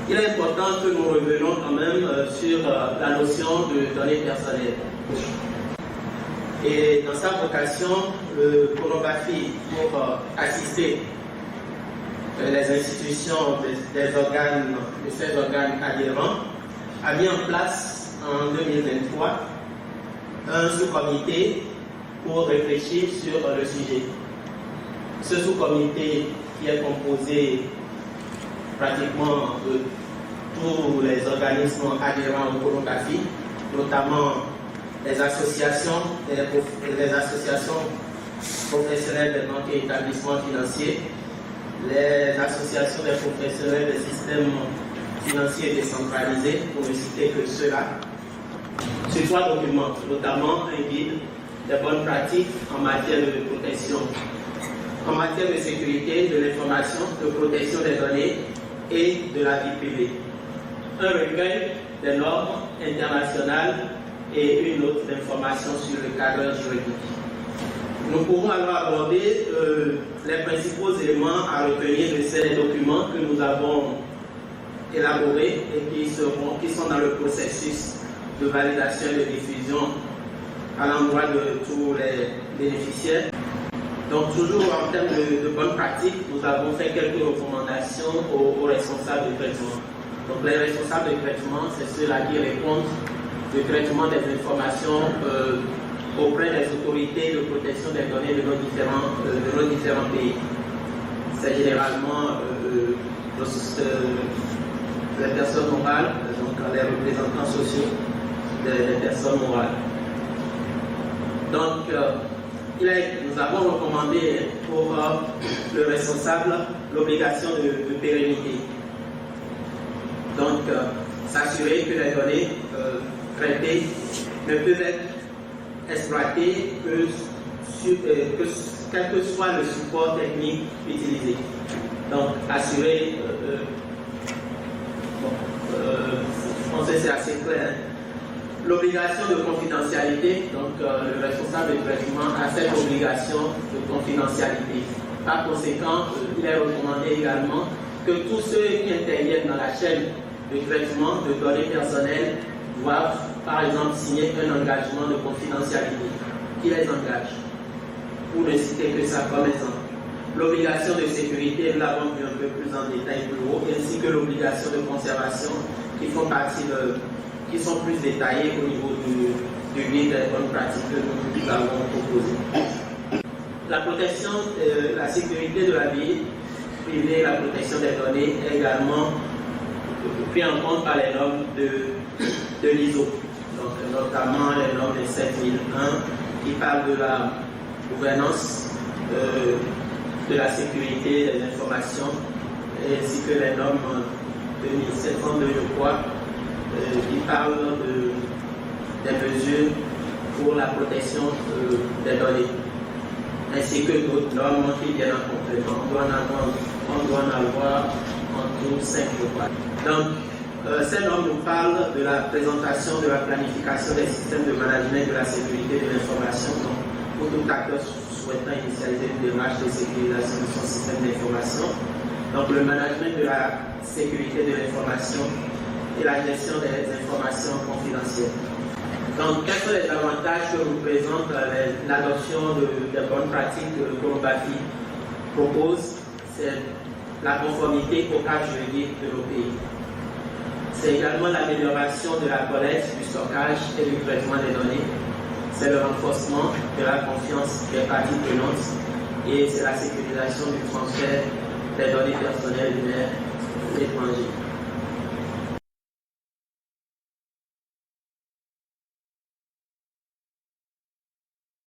il est important que nous revenions quand même sur la notion de données personnelles. Et dans sa vocation, le Colombafie, pour assister les institutions de ces organes adhérents, a mis en place en 2023 un sous-comité pour réfléchir sur le sujet. Ce sous-comité qui est composé pratiquement de tous les organismes adhérents au Colombafie, notamment les associations professionnelles des banques et établissements financiers, les associations des professionnels des systèmes financiers décentralisés, pour ne citer que ceux-là, sur 3 documents, notamment un guide des bonnes pratiques en matière de protection, en matière de sécurité, de l'information, de protection des données et de la vie privée, un recueil des normes internationales et une autre information sur le cadre juridique. Nous pourrons alors aborder les principaux éléments à retenir de ces documents que nous avons élaborés et qui sont dans le processus de validation et de diffusion à l'endroit de tous les bénéficiaires. Donc toujours en termes de bonnes pratiques, nous avons fait quelques recommandations aux responsables de traitement. Donc les responsables de traitement, c'est ceux-là qui répondent du traitement des informations auprès des autorités de protection des données de nos différents pays. C'est généralement les personnes morales, donc les représentants sociaux des personnes morales. Donc, nous avons recommandé pour le responsable l'obligation de pérennité. Donc, s'assurer que les données traitées ne peuvent être exploitées quel que soit le support technique utilisé. Donc, assurer, on sait c'est assez clair, l'obligation de confidentialité, donc le responsable de traitement a cette obligation de confidentialité. Par conséquent, il est recommandé également que tous ceux qui interviennent dans la chaîne de traitement de données personnelles doivent, par exemple, signer un engagement de confidentialité qui les engage. Pour ne citer que ça comme exemple. L'obligation de sécurité, nous l'avons vu un peu plus en détail plus haut, ainsi que l'obligation de conservation qui font partie qui sont plus détaillées au niveau du guide des bonnes pratiques que nous avons proposé. La protection, la sécurité de la vie privée, la protection des données est également pris en compte par les normes de l'ISO, donc notamment les normes de 7001 qui parlent de la gouvernance de la sécurité des informations, ainsi que les normes 2702, je crois, qui parlent des mesures pour la protection des données, ainsi que d'autres normes qui viennent en complément. On doit en avoir en tout 5, je crois. Donc, ces normes nous parlent de la présentation, de la planification des systèmes de management de la sécurité de l'information. Donc, pour tout acteur souhaitant initialiser une démarche de sécurisation de son système d'information, donc le management de la sécurité de l'information et la gestion des informations confidentielles. Donc, quels sont les avantages que nous présente l'adoption des bonnes pratiques que le Colombafie propose? C'est la conformité au cadre juridique de nos pays. C'est également l'amélioration de la collecte, du stockage et du traitement des données. C'est le renforcement de la confiance des parties prenantes et c'est la sécurisation du transfert des données personnelles vers l'étranger.